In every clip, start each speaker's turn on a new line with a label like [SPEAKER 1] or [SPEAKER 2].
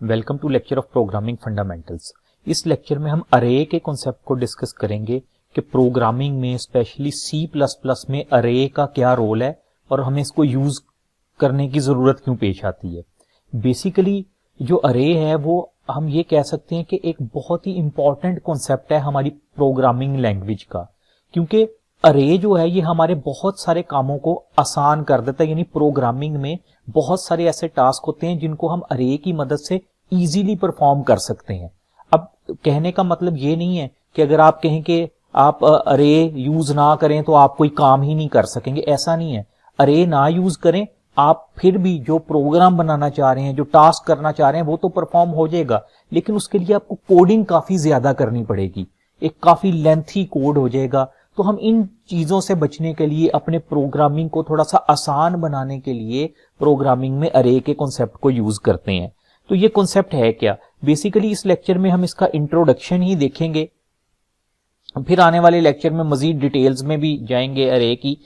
[SPEAKER 1] Welcome to lecture of programming fundamentals. इस lecture में हम अरे के कॉन्सेप्ट को डिस्कस करेंगे कि प्रोग्रामिंग में स्पेशली C++ में अरे का क्या रोल है और हमें इसको यूज करने की जरूरत क्यों पेश आती है। बेसिकली जो अरे है वो हम ये कह सकते हैं कि एक बहुत ही इंपॉर्टेंट कॉन्सेप्ट है हमारी प्रोग्रामिंग लैंग्वेज का, क्योंकि अरे जो है ये हमारे बहुत सारे कामों को आसान कर देता है। यानी प्रोग्रामिंग में बहुत सारे ऐसे टास्क होते हैं जिनको हम अरे की मदद से इजीली परफॉर्म कर सकते हैं। अब कहने का मतलब ये नहीं है कि अगर आप कहें कि आप अरे यूज ना करें तो आप कोई काम ही नहीं कर सकेंगे, ऐसा नहीं है। अरे ना यूज करें, आप फिर भी जो प्रोग्राम बनाना चाह रहे हैं, जो टास्क करना चाह रहे हैं वो तो परफॉर्म हो जाएगा, लेकिन उसके लिए आपको कोडिंग काफी ज्यादा करनी पड़ेगी, एक काफी लेंथी कोड हो जाएगा। तो हम इन चीजों से बचने के लिए, अपने प्रोग्रामिंग को थोड़ा सा आसान बनाने के लिए प्रोग्रामिंग में अरे के कॉन्सेप्ट को यूज करते हैं। तो ये कॉन्सेप्ट है क्या? बेसिकली इस लेक्चर में हम इसका इंट्रोडक्शन ही देखेंगे, फिर आने वाले लेक्चर में मजीद डिटेल्स में भी जाएंगे अरे की।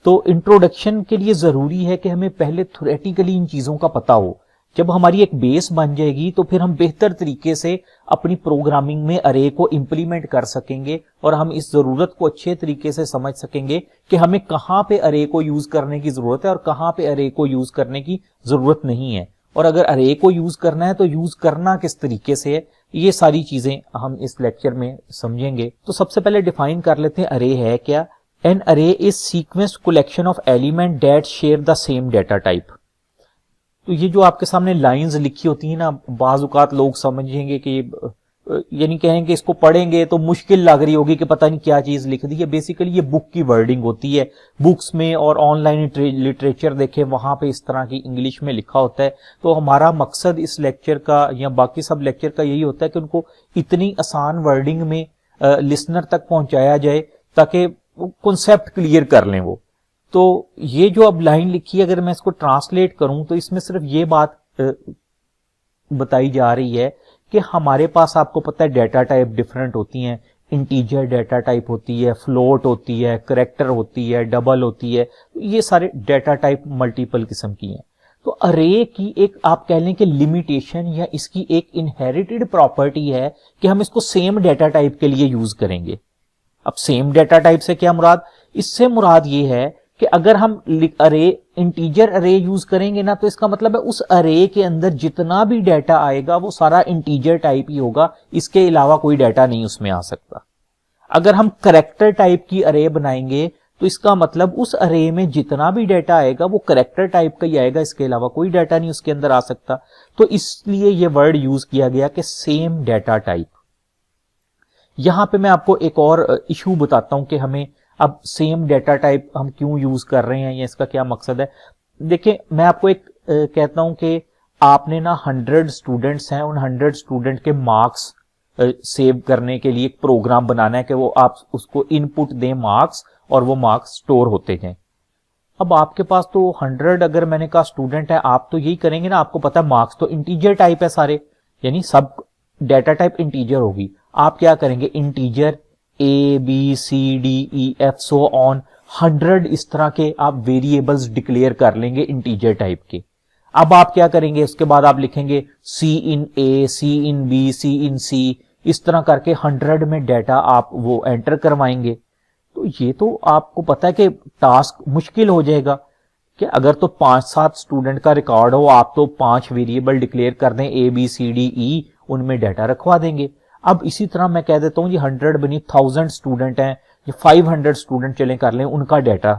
[SPEAKER 1] तो इंट्रोडक्शन के लिए जरूरी है कि हमें पहले थ्योरेटिकली इन चीजों का पता हो। जब हमारी एक बेस बन जाएगी तो फिर हम बेहतर तरीके से अपनी प्रोग्रामिंग में अरे को इंप्लीमेंट कर सकेंगे और हम इस जरूरत को अच्छे तरीके से समझ सकेंगे कि हमें कहां पे अरे को यूज करने की जरूरत है और कहां पे अरे को यूज करने की जरूरत नहीं है। और अगर अरे को यूज करना है तो यूज करना किस तरीके से है, ये सारी चीजें हम इस लेक्चर में समझेंगे। तो सबसे पहले डिफाइन कर लेते हैं अरे है क्या। N array is sequence collection of element that share the same data type. तो ये जो आपके सामने लाइंस लिखी होती है ना, बाज औकात लोग समझेंगे कि यानी कहेंगे इसको पढ़ेंगे तो मुश्किल लग रही होगी कि पता नहीं क्या चीज लिख दी है। बेसिकली ये बुक की वर्डिंग होती है। बुक्स में और ऑनलाइन लिटरेचर देखें, वहां पे इस तरह की इंग्लिश में लिखा होता है। तो हमारा मकसद इस लेक्चर का या बाकी सब लेक्चर का यही होता है कि उनको इतनी आसान वर्डिंग में लिसनर तक पहुंचाया जाए ताकि कॉन्सेप्ट क्लियर कर लें वो। तो ये जो अब लाइन लिखी है, अगर मैं इसको ट्रांसलेट करूं तो इसमें सिर्फ ये बात बताई जा रही है कि हमारे पास, आपको पता है, डेटा टाइप डिफरेंट होती हैं। इंटीजर डेटा टाइप होती है, फ्लोट होती है, करैक्टर होती है, डबल होती है। ये सारे डेटा टाइप मल्टीपल किस्म की हैं। तो अरे की एक, आप कह लें कि लिमिटेशन या इसकी एक इनहेरिटेड प्रॉपर्टी है कि हम इसको सेम डेटा टाइप के लिए यूज करेंगे। अब सेम डेटा टाइप से क्या मुराद? इससे मुराद ये है कि अगर हम अरे इंटीजर अरे यूज करेंगे ना, तो इसका मतलब है उस अरे के अंदर जितना भी डाटा आएगा वो सारा इंटीजर टाइप ही होगा, इसके अलावा कोई डाटा नहीं उसमें आ सकता। अगर हम करैक्टर टाइप की अरे बनाएंगे तो इसका मतलब उस अरे में जितना भी डाटा आएगा वो करैक्टर टाइप का ही आएगा, इसके अलावा कोई डाटा नहीं उसके अंदर आ सकता। तो इसलिए ये वर्ड यूज किया गया कि सेम डाटा टाइप। यहां पे मैं आपको एक और इशू बताता हूं कि हमें अब सेम डेटा टाइप हम क्यों यूज कर रहे हैं या इसका क्या मकसद है। देखिए, मैं आपको एक कहता हूं कि आपने ना 100 स्टूडेंट्स हैं, उन 100 स्टूडेंट के मार्क्स सेव करने के लिए एक प्रोग्राम बनाना है कि वो आप उसको इनपुट दें मार्क्स और वो मार्क्स स्टोर होते हैं। अब आपके पास तो 100, अगर मैंने कहा स्टूडेंट है, आप तो यही करेंगे ना, आपको पता है मार्क्स तो इंटीजर टाइप है सारे, यानी सब डेटा टाइप इंटीजर होगी। आप क्या करेंगे? Integer A, B, C, D, E, F, so on 100 इस तरह के आप वेरिएबल्स डिक्लेयर कर लेंगे इंटीजर टाइप के। अब आप क्या करेंगे? उसके बाद आप लिखेंगे C in A, C in B, C in C, इस तरह करके 100 में डाटा आप वो एंटर करवाएंगे। तो ये तो आपको पता है कि टास्क मुश्किल हो जाएगा कि अगर तो 5-7 स्टूडेंट का रिकॉर्ड हो, आप तो 5 वेरिएबल डिक्लेयर कर दें A, B, C, D, E, उनमें डाटा रखवा देंगे। अब इसी तरह मैं कह देता हूं ये 100 बनी, 1000 स्टूडेंट हैं, ये 500 स्टूडेंट चले कर लें, उनका डाटा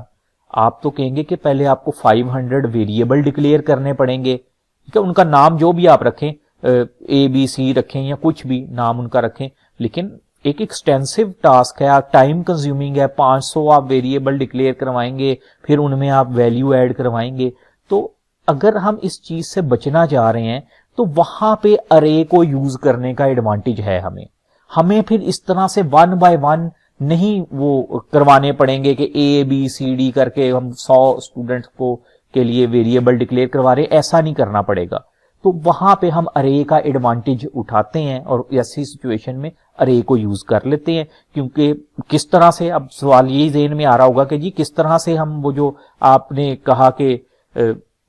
[SPEAKER 1] आप तो कहेंगे कि पहले आपको 500 वेरिएबल डिक्लेयर करने पड़ेंगे, ठीक है। उनका नाम जो भी आप रखें, A, B, C रखें या कुछ भी नाम उनका रखें, लेकिन एक एक्सटेंसिव टास्क है, टाइम कंज्यूमिंग है। 500 आप वेरिएबल डिक्लेयर करवाएंगे, फिर उनमें आप वैल्यू ऐड करवाएंगे। तो अगर हम इस चीज से बचना चाह रहे हैं तो वहां पे अरे को यूज करने का एडवांटेज है हमें फिर इस तरह से 1 बाय 1 नहीं वो करवाने पड़ेंगे कि A, B, C, D करके हम 100 स्टूडेंट्स को के लिए वेरिएबल डिक्लेयर करवा रहे हैं, ऐसा नहीं करना पड़ेगा। तो वहां पे हम अरे का एडवांटेज उठाते हैं और ऐसी सिचुएशन में अरे को यूज कर लेते हैं। क्योंकि किस तरह से, अब सवाल यही ज़हन में आ रहा होगा कि जी किस तरह से हम वो जो आपने कहा कि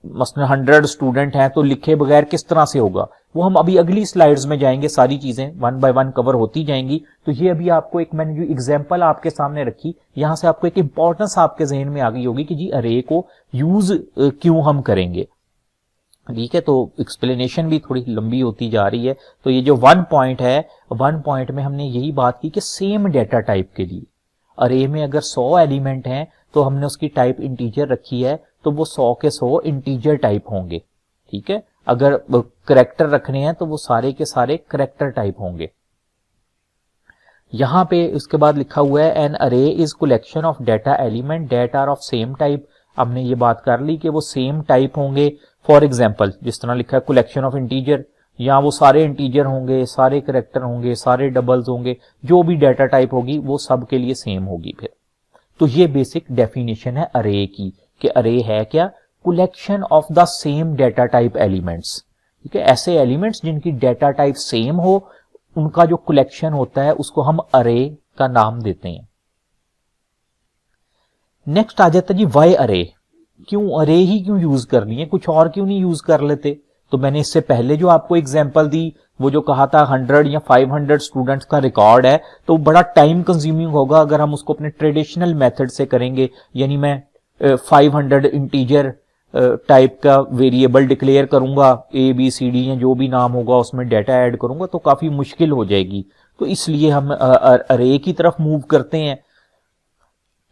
[SPEAKER 1] मसलन 100 स्टूडेंट हैं तो लिखे बगैर किस तरह से होगा, वो हम अभी अगली स्लाइड्स में जाएंगे, सारी चीजें वन बाय वन कवर होती जाएंगी। तो ये अभी आपको एक मैंने जो एग्जांपल आपके सामने रखी, यहां से आपको एक इंपॉर्टेंस आपके जहन में आ गई होगी कि जी अरे को यूज क्यों हम करेंगे। ठीक है, तो एक्सप्लेनेशन भी थोड़ी लंबी होती जा रही है। तो ये जो 1 पॉइंट है, 1 पॉइंट में हमने यही बात की कि सेम डेटा टाइप के लिए अरे में अगर 100 एलिमेंट हैं तो हमने उसकी टाइप इंटीजर रखी है, तो वो 100 के 100 इंटीजर टाइप होंगे। ठीक है, अगर करेक्टर रखने हैं तो वो सारे के सारे करेक्टर टाइप होंगे। यहां पे उसके बाद लिखा हुआ है an array is collection of data element that are of same type. हमने ये बात कर ली कि वो सेम टाइप होंगे। फॉर एग्जाम्पल जिस तरह लिखा है कलेक्शन ऑफ इंटीजर, या वो सारे इंटीजर होंगे, सारे करेक्टर होंगे, सारे डबल्स होंगे, जो भी डेटा टाइप होगी वो सब के लिए सेम होगी। फिर तो ये बेसिक डेफिनेशन है अरे की, कि अरे है क्या, collection of the same data type elements. ठीक है, ऐसे एलिमेंट्स जिनकी डेटा टाइप सेम हो, उनका जो कलेक्शन होता है उसको हम अरे का नाम देते हैं। नेक्स्ट आ जाता है जी वाई अरे। क्यों अरे ही क्यों यूज करनी है, कुछ और क्यों नहीं यूज कर लेते। तो मैंने इससे पहले जो आपको एग्जांपल दी, वो जो कहा था 100 या 500 स्टूडेंट्स का रिकॉर्ड है, तो बड़ा टाइम कंज्यूमिंग होगा अगर हम उसको अपने ट्रेडिशनल मेथड से करेंगे। यानी मैं 500 इंटीजर टाइप का वेरिएबल डिक्लेयर करूंगा, ABCD या जो भी नाम होगा उसमें डेटा ऐड करूंगा, तो काफी मुश्किल हो जाएगी। तो इसलिए हम अरे की तरफ मूव करते हैं।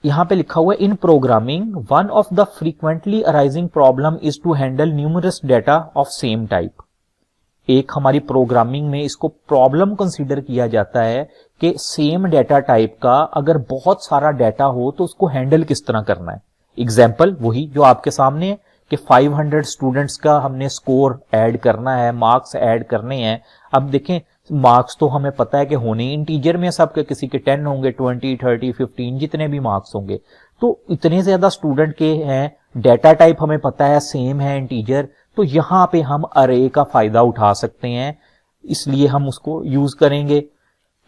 [SPEAKER 1] यहां पे लिखा हुआ है in programming one of the frequently arising problem is to handle numerous data of same type. एक हमारी प्रोग्रामिंग में इसको प्रॉब्लम कंसीडर किया जाता है कि सेम डेटा टाइप का अगर बहुत सारा डेटा हो तो उसको हैंडल किस तरह करना है। एग्जाम्पल वही जो आपके सामने है कि 500 स्टूडेंट्स का हमने स्कोर ऐड करना है, मार्क्स ऐड करने हैं। अब देखें मार्क्स तो हमें पता है कि होने इंटीजर में सबके, किसी के 10 होंगे, 20, 30, 15 जितने भी मार्क्स होंगे। तो इतने ज्यादा स्टूडेंट के हैं, डेटा टाइप हमें पता है सेम है इंटीजर, तो यहां पे हम अरे का फायदा उठा सकते हैं, इसलिए हम उसको यूज करेंगे।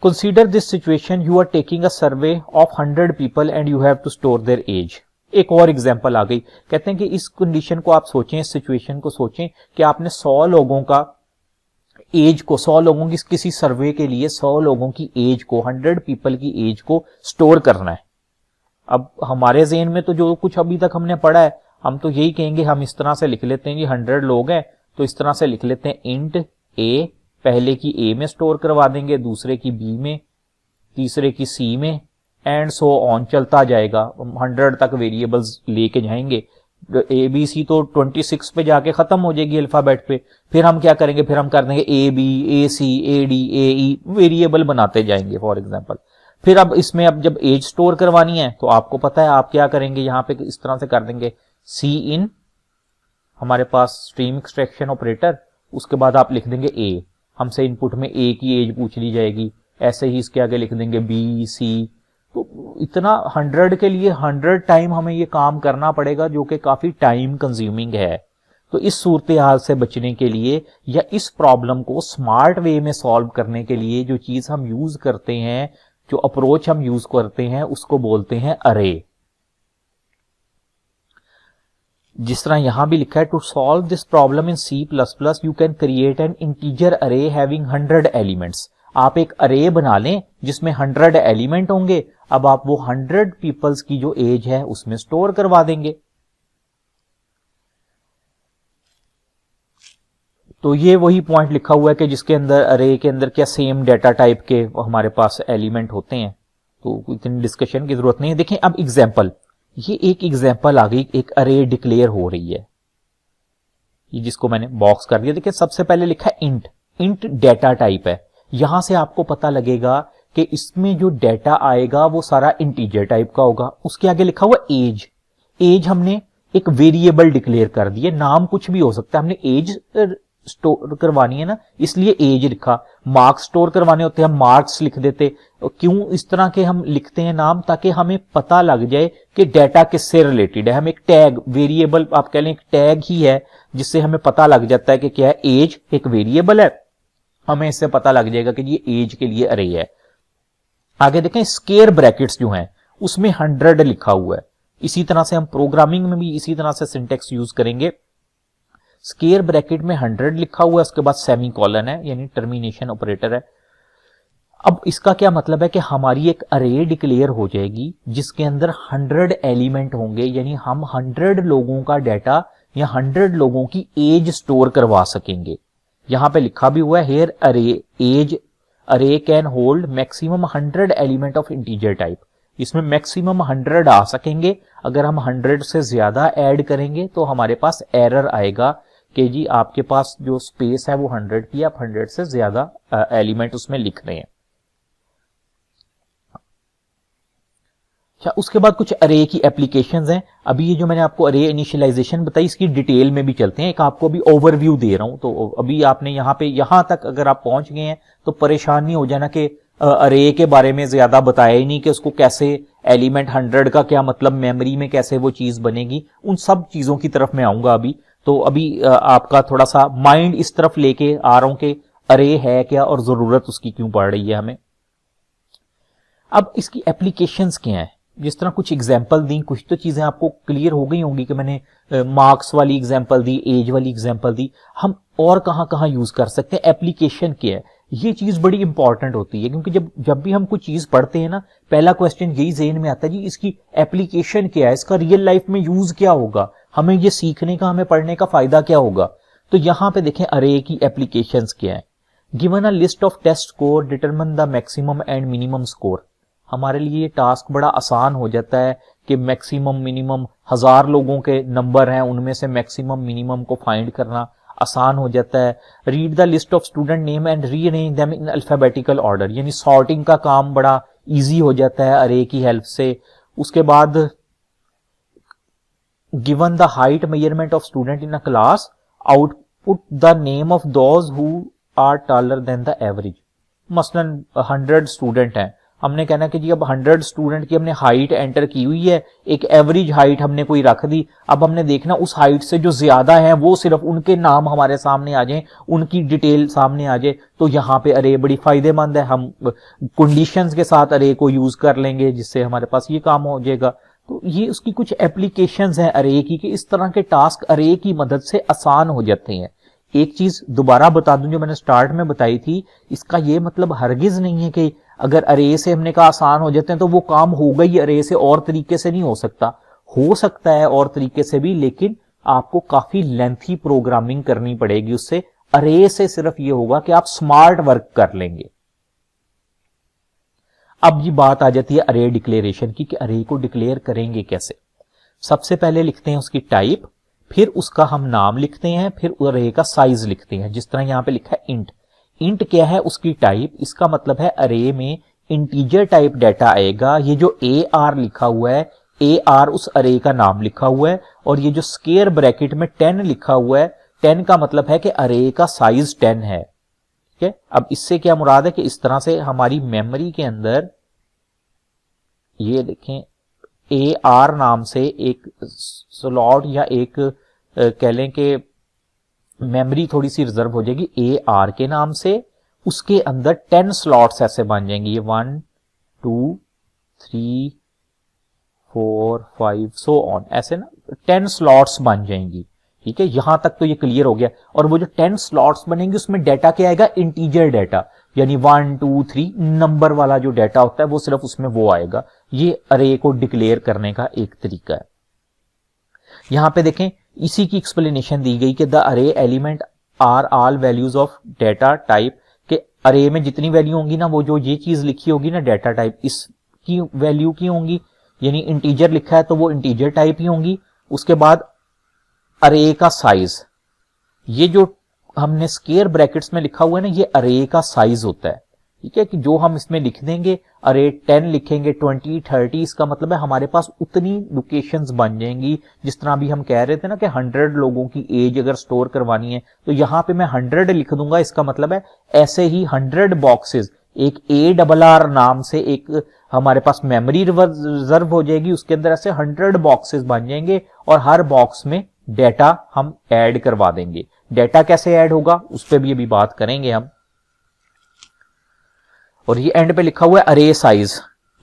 [SPEAKER 1] Consider this situation, you are taking a survey of 100 people and you have to store their age. एक और एग्जांपल आ गई, कहते हैं कि इस कंडीशन को आप सोचें, इस सिचुएशन को सोचें कि आपने 100 लोगों का एज को, 100 लोगों की किसी सर्वे के लिए 100 लोगों की एज को, 100 पीपल की एज को स्टोर करना है। अब हमारे ज़हन में तो जो कुछ अभी तक हमने पढ़ा है, हम तो यही कहेंगे, हम इस तरह से लिख लेते हैं कि 100 लोग हैं, तो इस तरह से लिख लेते हैं इंट ए, पहले की ए में स्टोर करवा देंगे, दूसरे की बी में, तीसरे की सी में, एंड सो ऑन चलता जाएगा। 100 तक वेरिएबल्स लेके जाएंगे। ABC तो 26 पे जाके खत्म हो जाएगी अल्फाबेट पे। फिर हम क्या करेंगे, फिर हम कर देंगे AB, AC, AD, AE, variable बनाते जाएंगे फॉर एग्जांपल। फिर अब इसमें अब जब एज स्टोर करवानी है तो आपको पता है आप क्या करेंगे, यहां पे इस तरह से कर देंगे C इन, हमारे पास स्ट्रीम एक्सट्रैक्शन ऑपरेटर, उसके बाद आप लिख देंगे A, हमसे इनपुट में A की एज पूछ ली जाएगी। ऐसे ही इसके आगे लिख देंगे B, C। तो इतना 100 के लिए 100 टाइम हमें ये काम करना पड़ेगा, जो कि काफी टाइम कंज्यूमिंग है। तो इस सूरत हाल से बचने के लिए या इस प्रॉब्लम को स्मार्ट वे में सॉल्व करने के लिए जो चीज हम यूज करते हैं, जो अप्रोच हम यूज करते हैं, उसको बोलते हैं अरे। जिस तरह यहां भी लिखा है, to solve this problem in C++ you can create an integer array having 100 elements. आप एक अरे बना लें जिसमें 100 एलिमेंट होंगे। अब आप वो 100 पीपल्स की जो एज है उसमें स्टोर करवा देंगे। तो ये वही पॉइंट लिखा हुआ है कि जिसके अंदर अरे के अंदर क्या सेम डेटा टाइप के हमारे पास एलिमेंट होते हैं, तो इतनी डिस्कशन की जरूरत नहीं है। देखें अब एग्जाम्पल, ये एक एग्जाम्पल आ गई, एक अरे डिक्लेयर हो रही है, ये जिसको मैंने बॉक्स कर दिया। देखिए सबसे पहले लिखा है इंट, इंट डेटा टाइप है। यहां से आपको पता लगेगा कि इसमें जो डेटा आएगा वो सारा इंटीजर टाइप का होगा। उसके आगे लिखा हुआ एज, एज हमने एक वेरिएबल डिक्लेयर कर दिए, नाम कुछ भी हो सकता है, हमने एज स्टोर करवानी है ना, इसलिए एज लिखा। मार्क्स स्टोर करवाने होते हैं, हम मार्क्स लिख देते। क्यों इस तरह के हम लिखते हैं नाम, ताकि हमें पता लग जाए कि डेटा किससे रिलेटेड है। हम एक टैग, वेरिएबल आप कह लें, एक टैग ही है जिससे हमें पता लग जाता है कि क्या है, एज एक वेरिएबल है, हमें इससे पता लग जाएगा कि ये एज के लिए अरे है। आगे देखें स्क्वायर ब्रैकेट्स जो हैं उसमें 100 लिखा हुआ है। इसी तरह से हम प्रोग्रामिंग में भी इसी तरह से सिंटेक्स यूज करेंगे। स्क्वायर ब्रैकेट में 100 लिखा हुआ है, उसके बाद सेमी कॉलन है यानी टर्मिनेशन ऑपरेटर है। अब इसका क्या मतलब है कि हमारी एक अरे डिक्लेयर हो जाएगी जिसके अंदर 100 एलिमेंट होंगे, यानी हम 100 लोगों का डाटा या 100 लोगों की एज स्टोर करवा सकेंगे। यहां पे लिखा भी हुआ है हेयर अरे एज अरे can hold maximum 100 element of integer type. इसमें मैक्सिमम 100 आ सकेंगे। अगर हम 100 से ज्यादा ऐड करेंगे तो हमारे पास एरर आएगा कि जी आपके पास जो स्पेस है वो 100 की, आप 100 से ज्यादा एलिमेंट उसमें लिख रहे हैं। उसके बाद कुछ अरे की एप्लीकेशंस हैं। अभी ये जो मैंने आपको अरे इनिशियलाइजेशन बताई इसकी डिटेल में भी चलते हैं। एक आपको अभी ओवरव्यू दे रहा हूं, तो अभी आपने यहां तक अगर आप पहुंच गए हैं तो परेशान नहीं हो जाना कि अरे के बारे में ज्यादा बताया ही नहीं कि उसको कैसे एलिमेंट 100 का क्या मतलब, मेमोरी में कैसे वो चीज बनेगी, उन सब चीजों की तरफ मैं आऊंगा अभी। तो अभी आपका थोड़ा सा माइंड इस तरफ लेके आ रहा हूं कि अरे है क्या और जरूरत उसकी क्यों पड़ रही है हमें। अब इसकी एप्लीकेशंस क्या है, जिस तरह कुछ एग्जाम्पल दी, कुछ तो चीजें आपको क्लियर हो गई होंगी कि मैंने मार्क्स वाली एग्जाम्पल दी, एज वाली एग्जाम्पल दी। हम और कहां कहां यूज कर सकते हैं, एप्लीकेशन क्या है, ये चीज बड़ी इंपॉर्टेंट होती है। क्योंकि जब भी हम कुछ चीज पढ़ते हैं ना, पहला क्वेश्चन यही ज़हन में आता है, जी इसकी एप्लीकेशन क्या है, इसका रियल लाइफ में यूज क्या होगा, हमें ये सीखने का, हमें पढ़ने का फायदा क्या होगा। तो यहां पे देखें अरे की एप्लीकेशंस क्या है। Given a list of test score determine the maximum and minimum score. हमारे लिए ये टास्क बड़ा आसान हो जाता है कि मैक्सिमम मिनिमम 1000 लोगों के नंबर हैं, उनमें से मैक्सिमम मिनिमम को फाइंड करना आसान हो जाता है। Read the list of student name and rearrange them in alphabetical order, यानी सॉर्टिंग का काम बड़ा इजी हो जाता है अरे की हेल्प से। उसके बाद given the height measurement of student in a class, output the name of those who are taller than the average. मसलन 100 स्टूडेंट हैं, हमने कहना कि जी अब 100 स्टूडेंट की हमने हाइट एंटर की हुई है, एक एवरेज हाइट हमने कोई रख दी। अब हमने देखना उस हाइट से जो ज्यादा है वो सिर्फ उनके नाम हमारे सामने आ जाए, उनकी डिटेल सामने आ जाए। तो यहाँ पे अरे बड़ी फायदेमंद है, हम कंडीशंस के साथ अरे को यूज कर लेंगे जिससे हमारे पास ये काम हो जाएगा। तो ये उसकी कुछ एप्लीकेशंस हैं अरे की कि इस तरह के टास्क अरे की मदद से आसान हो जाते हैं। एक चीज दोबारा बता दूं जो मैंने स्टार्ट में बताई थी, इसका ये मतलब हरगिज नहीं है कि अगर अरे से हमने कहा आसान हो जाते हैं तो वो काम होगा ही अरे से, और तरीके से नहीं हो सकता। हो सकता है और तरीके से भी, लेकिन आपको काफी लेंथी प्रोग्रामिंग करनी पड़ेगी उससे। अरे से सिर्फ ये होगा कि आप स्मार्ट वर्क कर लेंगे। अब ये बात आ जाती है अरे डिक्लेरेशन की कि अरे को डिक्लेयर करेंगे कैसे। सबसे पहले लिखते हैं उसकी टाइप, फिर उसका हम नाम लिखते हैं, फिर अरे का साइज लिखते हैं। जिस तरह यहां पे लिखा है इंट, इंट क्या है उसकी टाइप, इसका मतलब है अरे में इंटीजर टाइप डाटा आएगा। ये जो ए आर लिखा हुआ है, ए आर उस अरे का नाम लिखा हुआ है, और ये जो स्क्वायर ब्रैकेट में 10 लिखा हुआ है, 10 का मतलब है कि अरे का साइज 10 है। ठीक है, अब इससे क्या मुराद है कि इस तरह से हमारी मेमोरी के अंदर ये देखें ए आर नाम से एक स्लॉट या एक कह लें कि मेमोरी थोड़ी सी रिजर्व हो जाएगी ए आर के नाम से। उसके अंदर 10 स्लॉट्स ऐसे बन जाएंगे, ये 1 2 3 4 5 सो ऑन, ऐसे ना 10 स्लॉट्स बन जाएंगी। ठीक है, यहां तक तो ये क्लियर हो गया। और वो जो 10 स्लॉट्स बनेंगे उसमें डाटा क्या आएगा, इंटीजर डाटा, यानी 1 2 3 नंबर वाला जो डाटा होता है वो सिर्फ उसमें वो आएगा। ये अरे को डिक्लेयर करने का एक तरीका है। यहां पे देखें इसी की एक्सप्लेनेशन दी गई कि the array element are all values of data type, के अरे में जितनी वैल्यू होंगी ना, वो जो ये चीज लिखी होगी ना डाटा टाइप, इसकी वैल्यू की होंगी, यानी इंटीजर लिखा है तो वो इंटीजर टाइप ही होंगी। उसके बाद अरे का साइज, ये जो हमने स्क्वायर ब्रैकेट्स में लिखा हुआ है ना, ये अरे का साइज होता है। ठीक है, कि जो हम इसमें लिख देंगे, अरे 10 लिखेंगे 20 30, इसका मतलब है हमारे पास उतनी लोकेशंस बन जाएंगी। जिस तरह अभी हम कह रहे थे ना कि 100 लोगों की एज अगर स्टोर करवानी है तो यहां पे मैं 100 लिख दूंगा, इसका मतलब है ऐसे ही 100 बॉक्सेस, एक ARR नाम से एक हमारे पास मेमोरी रिजर्व हो जाएगी, उसके अंदर ऐसे 100 बॉक्सेस बन जाएंगे और हर बॉक्स में डेटा हम ऐड करवा देंगे। डेटा कैसे ऐड होगा उस पर भी अभी बात करेंगे हम। और ये एंड पे लिखा हुआ है अरे size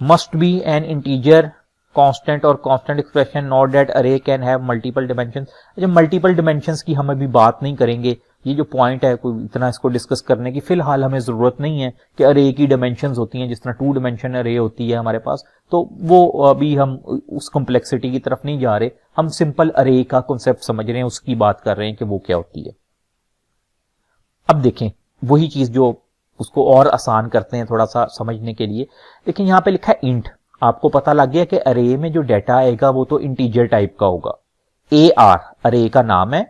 [SPEAKER 1] must be N integer constant और कांस्टेंट एक्सप्रेशन, नॉट दैट अरे कैन हैव मल्टीपल डिमेंशंस। अच्छा, मल्टीपल डिमेंशंस की हम अभी बात नहीं करेंगे, ये जो पॉइंट है कोई इतना इसको डिस्कस करने की फिलहाल हमें जरूरत नहीं है कि अरे की डिमेंशंस होती हैं, जिस तरह 2 डिमेंशन अरे होती है हमारे पास, तो वो अभी हम उस कॉम्प्लेक्सिटी की तरफ नहीं जा रहे, हम सिंपल अरे का कॉन्सेप्ट समझ रहे हैं, उसकी बात कर रहे हैं कि वो क्या होती है। अब देखें वही चीज जो उसको और आसान करते हैं थोड़ा सा समझने के लिए। देखिए यहां पे लिखा है इंट, आपको पता लग गया कि अरे में जो डाटा आएगा वो तो इंटीजर टाइप का होगा। AR अरे का नाम है,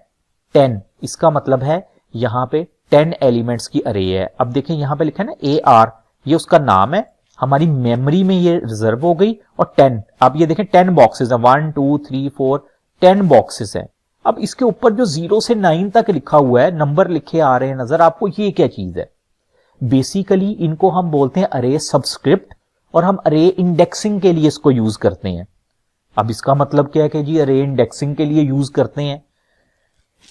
[SPEAKER 1] 10 इसका मतलब है यहां पे 10 एलिमेंट्स की अरे है। अब देखें यहां पे लिखा है ना AR, ये उसका नाम है, हमारी मेमोरी में ये रिजर्व हो गई, और 10, अब ये देखें 10 बॉक्सेस है, 1 2 3 4 10 बॉक्सेस है। अब इसके ऊपर जो 0 से 9 तक लिखा हुआ है, नंबर लिखे आ रहे हैं नजर आपको, ये क्या चीज है? बेसिकली इनको हम बोलते हैं अरे सबस्क्रिप्ट, और हम अरे इंडेक्सिंग के लिए इसको यूज करते हैं। अब इसका मतलब क्या है कि जी अरे इंडेक्सिंग के लिए यूज करते हैं।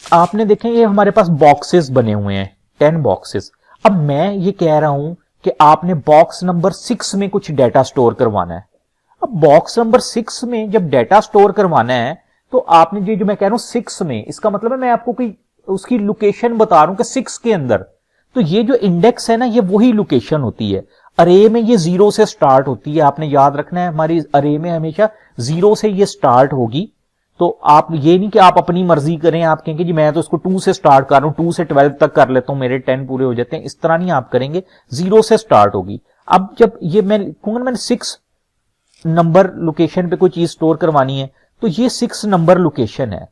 [SPEAKER 1] आपने देखें ये हमारे पास बॉक्सेस बने हुए हैं, 10 बॉक्सेस। अब मैं ये कह रहा हूं कि आपने बॉक्स नंबर 6 में कुछ डाटा स्टोर करवाना है। अब बॉक्स नंबर 6 में जब डाटा स्टोर करवाना है, तो आपने जो मैं कह रहा हूं 6 में, इसका मतलब है मैं आपको कोई उसकी लोकेशन बता रहा हूं कि 6 के अंदर, तो ये जो इंडेक्स है ना, ये वही लोकेशन होती है। अरे में ये 0 से स्टार्ट होती है, आपने याद रखना है, हमारी अरे में हमेशा 0 से ये स्टार्ट होगी। तो आप ये नहीं कि आप अपनी मर्जी करें, आप कहेंगे जी मैं तो इसको 2 से स्टार्ट कर रहा हूं, 2 से 12 तक कर लेता हूं, मेरे 10 पूरे हो जाते हैं, इस तरह नहीं आप करेंगे, 0 से स्टार्ट होगी। अब जब ये मैं लिखूंगा मैंने 6 नंबर लोकेशन पे कोई चीज स्टोर करवानी है, तो ये 6 नंबर लोकेशन है,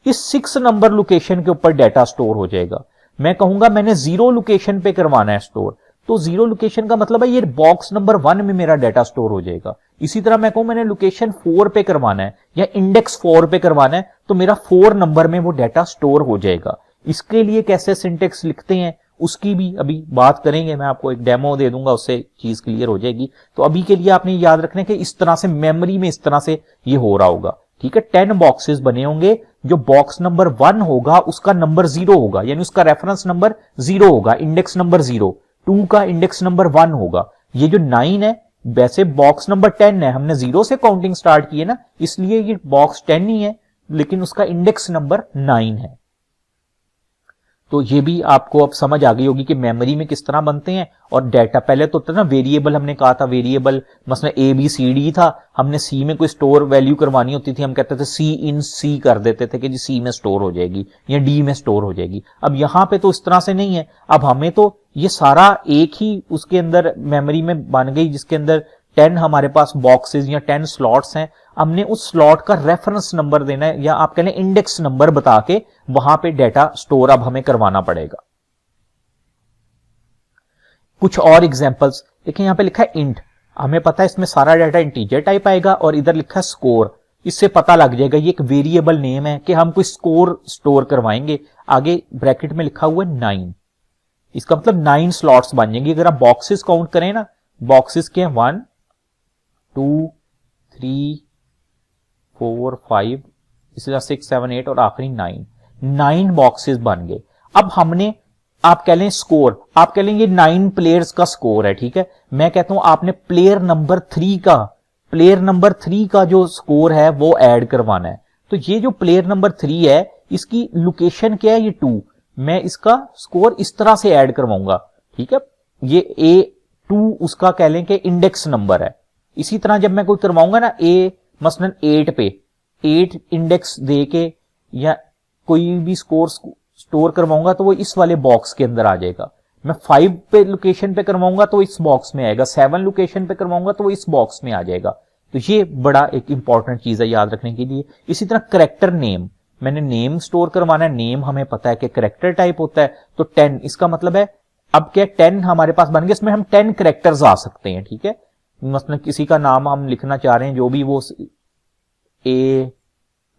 [SPEAKER 1] इस 6 नंबर लोकेशन के ऊपर डाटा स्टोर हो जाएगा। मैं कहूंगा मैंने 0 लोकेशन पे करवाना है स्टोर, तो 0 लोकेशन का मतलब है ये बॉक्स नंबर 1 में मेरा डाटा स्टोर हो जाएगा। इसी तरह मैं कहूं मैंने लोकेशन 4 पे करवाना है या इंडेक्स 4 पे करवाना है, तो मेरा 4 नंबर में वो डाटा स्टोर हो जाएगा। इसके लिए कैसे सिंटेक्स लिखते हैं उसकी भी अभी बात करेंगे, मैं आपको एक डेमो दे दूंगा, उससे चीज क्लियर हो जाएगी। तो अभी के लिए आपने याद रखना है कि इस तरह से मेमोरी में इस तरह से ये हो रहा होगा, ठीक है। 10 बॉक्सेस बने होंगे, जो बॉक्स नंबर 1 होगा उसका नंबर 0 होगा, यानी उसका रेफरेंस नंबर 0 होगा, इंडेक्स नंबर 0, 2 का इंडेक्स नंबर 1 होगा। ये जो 9 है, वैसे बॉक्स नंबर 10 है, हमने 0 से काउंटिंग स्टार्ट की है ना, इसलिए ये बॉक्स 10 ही है, लेकिन उसका इंडेक्स नंबर 9 है। तो ये भी आपको अब समझ आ गई होगी कि मेमोरी में किस तरह बनते हैं। और डाटा पहले तो था ना वेरिएबल, हमने कहा था वेरिएबल मसलन ABCD था, हमने C में कोई स्टोर वैल्यू करवानी होती थी, हम कहते थे C in C कर देते थे कि जी C में स्टोर हो जाएगी या D में स्टोर हो जाएगी। अब यहां पे तो इस तरह से नहीं है, अब हमें तो ये सारा एक ही उसके अंदर मेमोरी में बन गई, जिसके अंदर 10 हमारे पास बॉक्सेस या 10 स्लॉट्स हैं। हमने उस स्लॉट का रेफरेंस नंबर देना है, या आप कह लें इंडेक्स नंबर बता के वहां पे डाटा स्टोर अब हमें करवाना पड़ेगा। कुछ और एग्जांपल्स देखिए, यहां पे लिखा है इंट, हमें पता है इसमें सारा डाटा इंटीजर टाइप आएगा, और इधर लिखा है स्कोर, इससे पता लग जाएगा ये एक वेरिएबल नेम है कि हम कोई स्कोर स्टोर करवाएंगे। आगे ब्रैकेट में लिखा हुआ है 9, इसका मतलब 9 स्लॉट्स बन जाएंगे। अगर आप बॉक्सेस काउंट करें ना, बॉक्सेस के 1 2 3 4 5 इसी तरह 6 7 8 और आखिरी 9 बॉक्सेस बन गए। अब हमने, आप कह लें स्कोर, आप कह लें ये 9 प्लेयर्स का स्कोर है, ठीक है। मैं कहता हूं आपने प्लेयर नंबर 3 का जो स्कोर है वो ऐड करवाना है। तो ये जो प्लेयर नंबर 3 है, इसकी लोकेशन क्या है, ये 2, मैं इसका स्कोर इस तरह से ऐड करवाऊंगा, ठीक है। ये A2 उसका कह लें कि इंडेक्स नंबर है। इसी तरह जब मैं कोई करवाऊंगा ना A मसलन 8 पे 8 इंडेक्स दे के या कोई भी स्कोर स्टोर करवाऊंगा, तो वो इस वाले बॉक्स के अंदर आ जाएगा। मैं 5 पे लोकेशन पे करवाऊंगा तो इस बॉक्स में आएगा, 7 लोकेशन पे करवाऊंगा तो वो इस बॉक्स में आ जाएगा। तो ये बड़ा एक इंपॉर्टेंट चीज है याद रखने के लिए। इसी तरह करेक्टर नेम, मैंने नेम स्टोर करवाना है, नेम हमें पता है कि करेक्टर टाइप होता है, तो 10 इसका मतलब है अब क्या 10 हमारे पास बन गया, इसमें हम 10 करेक्टर्स आ सकते हैं, ठीक है। मतलब किसी का नाम हम लिखना चाह रहे हैं, जो भी वो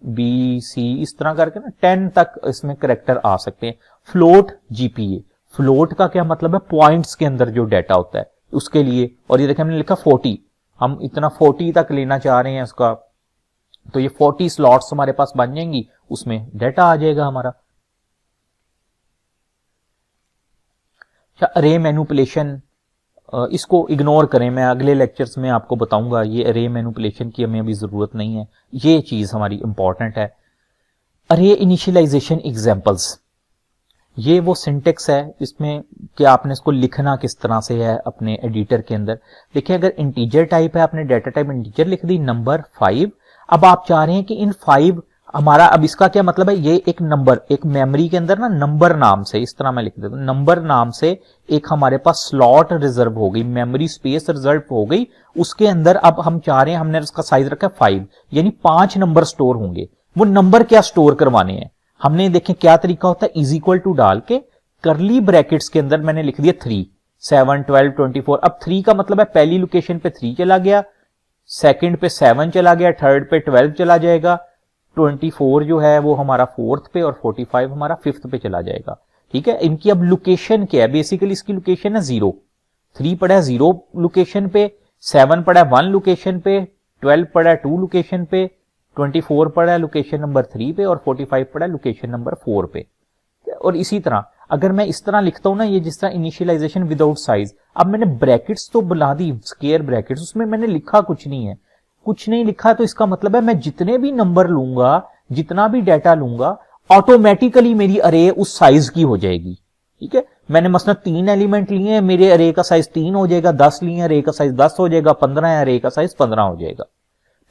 [SPEAKER 1] A-B-C इस तरह करके ना 10 तक इसमें करेक्टर आ सकते हैं। फ्लोट GPA, फ्लोट का क्या मतलब है, पॉइंट्स के अंदर जो डाटा होता है उसके लिए। और ये देखिए हमने लिखा 40, हम इतना 40 तक लेना चाह रहे हैं उसका, तो ये 40 स्लॉट्स हमारे पास बन जाएंगी, उसमें डाटा आ जाएगा हमारा। अरे मैनिपुलेशन इसको इग्नोर करें, मैं अगले लेक्चर्स में आपको बताऊंगा। ये अरे मैनिपुलेशन की हमें अभी जरूरत नहीं है, ये चीज हमारी इंपॉर्टेंट है। अरे इनिशियलाइजेशन एग्जांपल्स, ये वो सिंटेक्स है इसमें कि आपने इसको लिखना किस तरह से है अपने एडिटर के अंदर। देखिए अगर इंटीजर टाइप है, आपने डाटा टाइप इंटीजर लिख दी, नंबर 5। अब आप चाह रहे हैं कि इन 5 हमारा, अब इसका क्या मतलब है, ये एक नंबर, एक मेमोरी के अंदर ना नंबर नाम से, इस तरह मैं लिख देता हूं, नंबर नाम से एक हमारे पास स्लॉट रिजर्व हो गई, मेमोरी स्पेस रिजर्व हो गई। उसके अंदर अब हम चाह रहे हैं, हमने उसका साइज रखा है 5, यानी 5 नंबर स्टोर होंगे। वो नंबर क्या स्टोर करवाने हैं, हमने देखें क्या तरीका होता है, इज इक्वल टू डाल के करली ब्रैकेट्स के अंदर मैंने लिख दिया 3, 7, 12, 24। अब 3 का मतलब है पहली लोकेशन पे 3 चला गया, सेकंड पे 7 चला गया, थर्ड पे 12 चला जाएगा, 24 जो है वो हमारा 4th पे, और 45 हमारा 5th पे चला जाएगा। ठीक है, इनकी अब लोकेशन क्या है, बेसिकली इसकी लोकेशन है 0, 3 पड़ा है 0 लोकेशन पे, 7 पड़ा है 1 लोकेशन पे, 12 पड़ा है 2 लोकेशन पे, 24 पड़ा है लोकेशन नंबर 3 पे, और 45 पड़ा है लोकेशन नंबर 4 पे। और इसी तरह अगर मैं इस तरह लिखता हूं ना, ये जिस तरह इनिशियलाइजेशन विदाउट साइज, अब मैंने ब्रैकेट्स तो बुला दी, स्क्वायर ब्रैकेट्स, उसमें मैंने लिखा कुछ नहीं है, कुछ नहीं लिखा, तो इसका मतलब है मैं जितने भी नंबर लूंगा, जितना भी डाटा लूंगा, ऑटोमेटिकली मेरी अरे उस साइज की हो जाएगी। ठीक है, मैंने मसलन 3 एलिमेंट लिए हैं, मेरे अरे का साइज 3 हो जाएगा, 10 लिए अरे का साइज 10 हो जाएगा, 15 है अरे का साइज 15 हो जाएगा।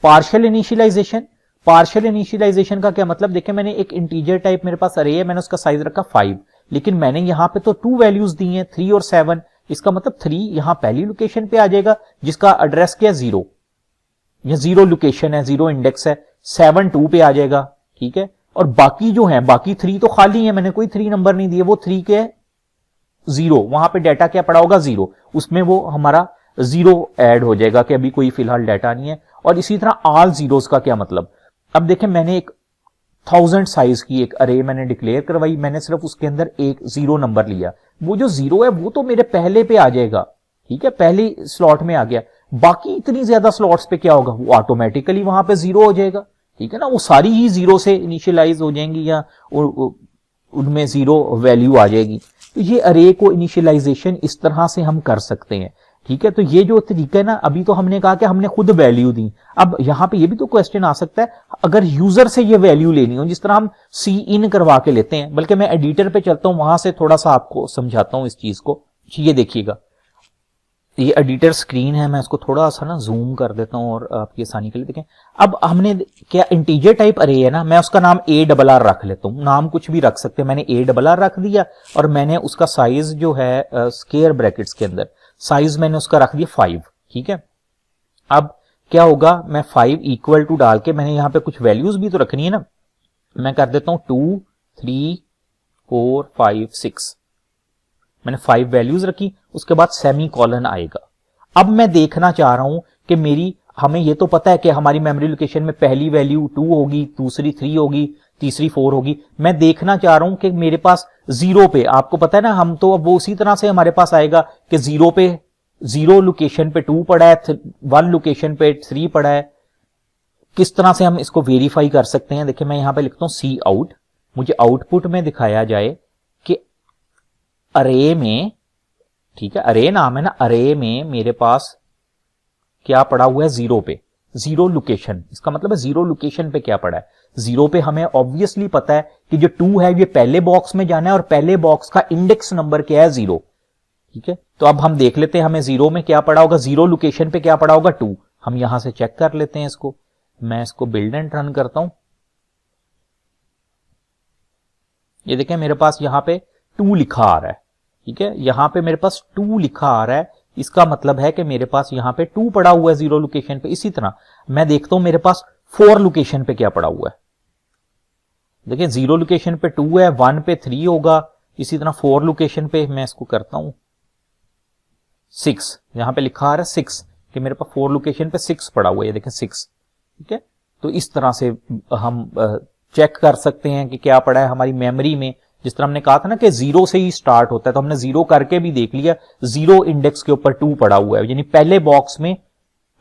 [SPEAKER 1] पार्शियल इनिशियलाइजेशन, पार्शियल इनिशियलाइजेशन का क्या मतलब, देखिए मैंने एक इंटीजर टाइप मेरे पास अरे है, मैंने उसका साइज रखा 5, लेकिन मैंने यहां पे तो 2 वैल्यूज दी हैं, 3 और 7। इसका मतलब 3 यहां पहली लोकेशन पे आ जाएगा जिसका एड्रेस क्या है 0, यह 0 लोकेशन है, 0 इंडेक्स है, 7 2 पे आ जाएगा। ठीक है, और बाकी जो है, बाकी 3 तो खाली है, मैंने कोई 3 नंबर नहीं दिए, वो 3 के 0, वहां पे डाटा क्या पड़ा होगा 0, उसमें वो हमारा 0 ऐड हो जाएगा कि अभी कोई फिलहाल डाटा नहीं है। और इसी तरह ऑल जीरोस का क्या मतलब, अब देखें मैंने एक 1000 साइज की एक अरे मैंने डिक्लेयर करवाई, मैंने सिर्फ उसके अंदर एक 0 नंबर लिया, वो जो 0 है वो तो मेरे पहले पे आ जाएगा। ठीक है, पहले स्लॉट में आ गया, बाकी इतनी ज्यादा स्लॉट्स पे क्या होगा, वो ऑटोमेटिकली वहां पे 0 हो जाएगा। ठीक है ना, वो सारी ही 0 से इनिशियलाइज हो जाएंगी या उनमें 0 वैल्यू आ जाएगी। तो ये अरे को इनिशियलाइजेशन इस तरह से हम कर सकते हैं। ठीक है, तो ये जो तरीका है ना, अभी तो हमने कहा कि हमने खुद वैल्यू दी, अब यहां पे ये भी तो क्वेश्चन आ सकता है अगर यूजर से ये वैल्यू लेनी हो, जिस तरह हम सी इन करवा के लेते हैं, बल्कि मैं एडिटर पे चलता हूं, वहां से थोड़ा सा आपको समझाता हूं इस चीज को। ये देखिएगा, ये एडिटर स्क्रीन है, मैं इसको थोड़ा सा ना जूम कर देता हूं और आपकी आसानी के लिए देखें। अब हमने क्या इंटीजर टाइप अरे है ना, मैं उसका नाम ARR रख लेता हूं, नाम कुछ भी रख सकते हैं, मैंने ARR रख दिया, और मैंने उसका साइज जो है स्क्वायर ब्रैकेट्स के अंदर साइज मैंने उसका रख दिया 5। ठीक है, अब क्या होगा, मैं 5 इक्वल टू डाल के, मैंने यहां पे कुछ वैल्यूज भी तो रखनी है ना, मैं कर देता हूं 2, 3, 4, 5, 6, मैंने 5 वैल्यूज रखी, उसके बाद सेमी कॉलन आएगा। अब मैं देखना चाह रहा हूं कि मेरी, हमें ये तो पता है कि हमारी मेमोरी लोकेशन में पहली वैल्यू 2 होगी, दूसरी 3 होगी, तीसरी 4 होगी। मैं देखना चाह रहा हूं कि मेरे पास 0 पे, आपको पता है ना, हम तो अब वो उसी तरह से हमारे पास आएगा कि 0 पे 0 लोकेशन पे 2 पड़ा है, 1 लोकेशन पे 3 पड़ा है। किस तरह से हम इसको वेरीफाई कर सकते हैं, देखिए मैं यहां पे लिखता हूं सी आउट, मुझे आउटपुट में दिखाया जाए कि अरे में, ठीक है अरे नाम है ना, अरे में मेरे पास क्या पड़ा हुआ है 0 पे, 0 लोकेशन, इसका मतलब है 0 लोकेशन पे क्या पड़ा है, 0 पे हमें ऑब्वियसली पता है कि जो 2 है ये पहले बॉक्स में जाना है, और पहले बॉक्स का इंडेक्स नंबर क्या है 0। ठीक है, तो अब हम देख लेते हैं हमें 0 में क्या पड़ा होगा, 0 लोकेशन पे क्या पड़ा होगा 2, हम यहां से चेक कर लेते हैं इसको। मैं इसको बिल्ड एंड रन करता हूं, ये देखें मेरे पास यहां पे 2 लिखा आ रहा है। ठीक है, यहां पे मेरे पास 2 लिखा आ रहा है, इसका मतलब है कि मेरे पास यहां पे 2 पड़ा हुआ है 0 लोकेशन पे। इसी तरह मैं देखता हूं मेरे पास 4 लोकेशन पे क्या पड़ा हुआ है, देखिए 0 लोकेशन पे 2 है, 1 पे 3 होगा, इसी तरह 4 लोकेशन पे मैं इसको करता हूं 6, यहां पे लिखा आ रहा है 6 कि मेरे पास 4 लोकेशन पे 6 पड़ा हुआ है, देखें 6। ठीक है, तो इस तरह से हम चेक कर सकते हैं कि क्या पड़ा है हमारी मेमोरी में। जिस तरह हमने कहा था ना कि 0 से ही स्टार्ट होता है, तो हमने 0 करके भी देख लिया, 0 इंडेक्स के ऊपर 2 पड़ा हुआ है, यानी पहले बॉक्स में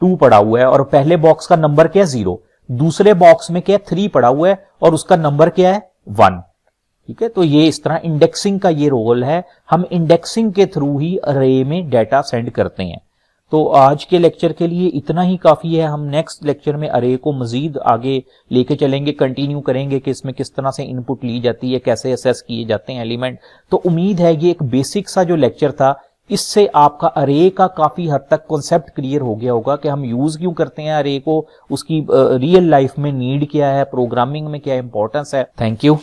[SPEAKER 1] 2 पड़ा हुआ है, और पहले बॉक्स का नंबर क्या है 0, दूसरे बॉक्स में क्या है 3 पड़ा हुआ है और उसका नंबर क्या है 1। ठीक है, तो ये इस तरह इंडेक्सिंग का ये रोल है, हम इंडेक्सिंग के थ्रू ही अरे में डाटा सेंड करते हैं। तो आज के लेक्चर के लिए इतना ही काफी है। हम नेक्स्ट लेक्चर में अरे को मजीद आगे लेके चलेंगे, कंटिन्यू करेंगे कि इसमें किस तरह से इनपुट ली जाती है, कैसे असेस किए जाते हैं एलिमेंट। तो उम्मीद है ये एक बेसिक सा जो लेक्चर था, इससे आपका अरे का काफी हद तक कॉन्सेप्ट क्लियर हो गया होगा कि हम यूज क्यों करते हैं अरे को, उसकी रियल लाइफ में नीड क्या है, प्रोग्रामिंग में क्या इंपॉर्टेंस है। Thank you.